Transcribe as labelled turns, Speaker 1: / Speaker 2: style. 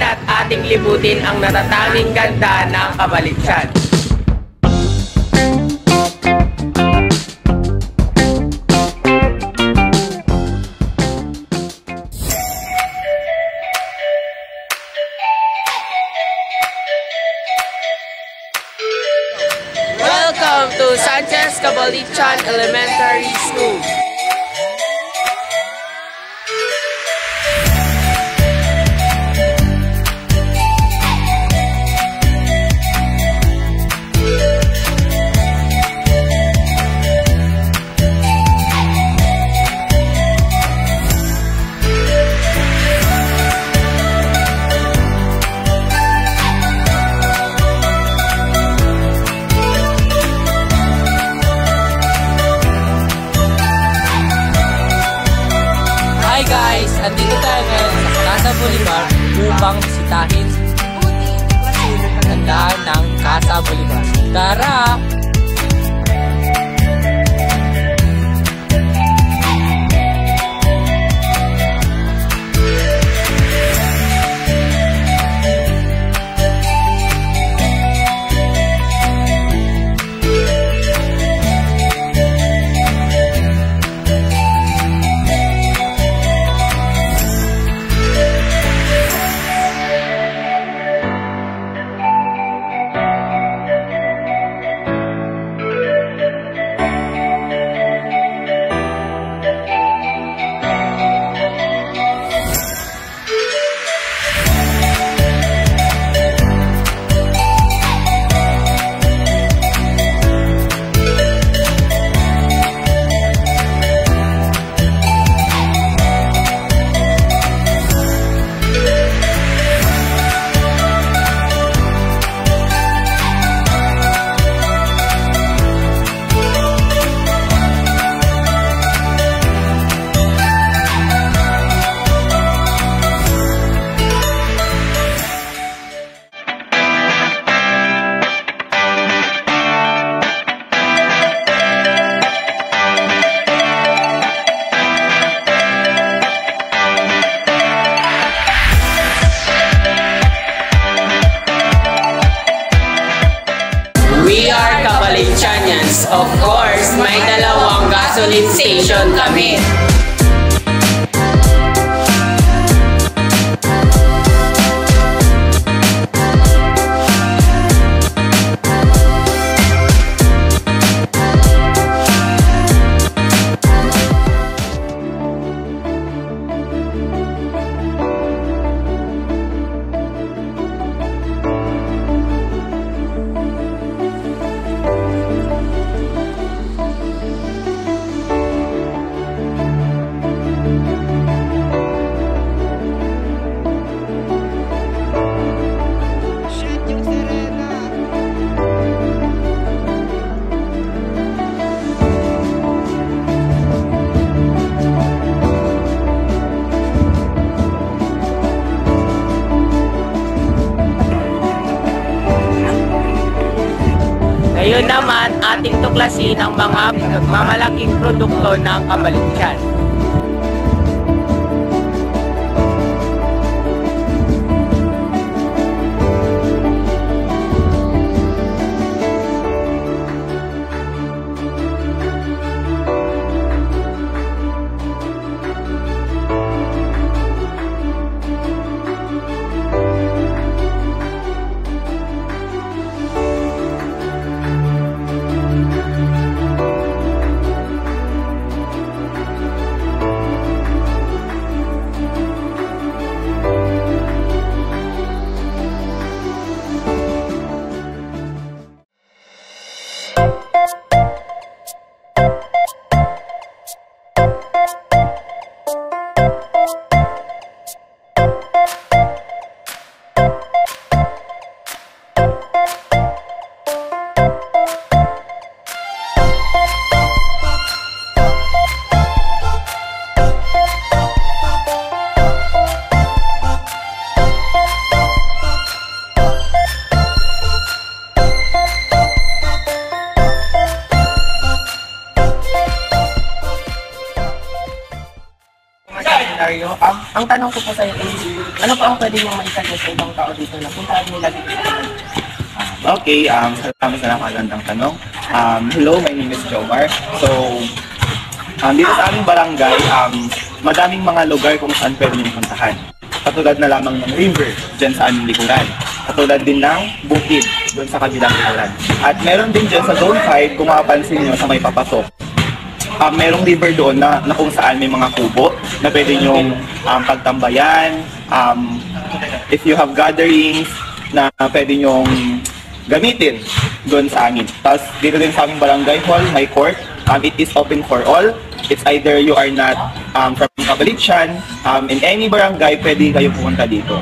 Speaker 1: Halina't ating libutin ang natatanging ganda ng Kabalitsan. Welcome to Sanchez Kabalitsan Elementary School.
Speaker 2: Hi guys! Andito tayo ngayon sa Casa Bolivar upang bisitahin ang ganda ng Casa Bolivar. Tara!
Speaker 1: We are Kabalichanians. Of course, may dalawang gasoline station kami. Ngayon naman, ating tuklasin ang mga nagmamalaking produkto ng Kabalitsan. Ang tanong ko po sa iyo is, ano po ang pwede niyong maisuggest sa ibang tao dito na puntahan nila dito sa Camalichan?
Speaker 3: Okay, salamat magandang tanong. Hello, my name is Jomar. So, dito sa aming barangay, madaming mga lugar kung saan pwede niyong puntahan. Katulad na lamang ng river, dyan sa aming likuran. Katulad din ng bukid, doon sa kabilang likuran. At meron din dyan sa Zone 5, kung makapansin niyo sa may papasok. Merong river doon na kung saan may mga kubo na pwede nyong pagtambayan. If you have gatherings na pwede nyong gamitin doon sa amin. Tapos dito din sa aming barangay hall, may court. It is open for all. It's either you are not from Camalichan, in any barangay, pwede kayo pumunta dito.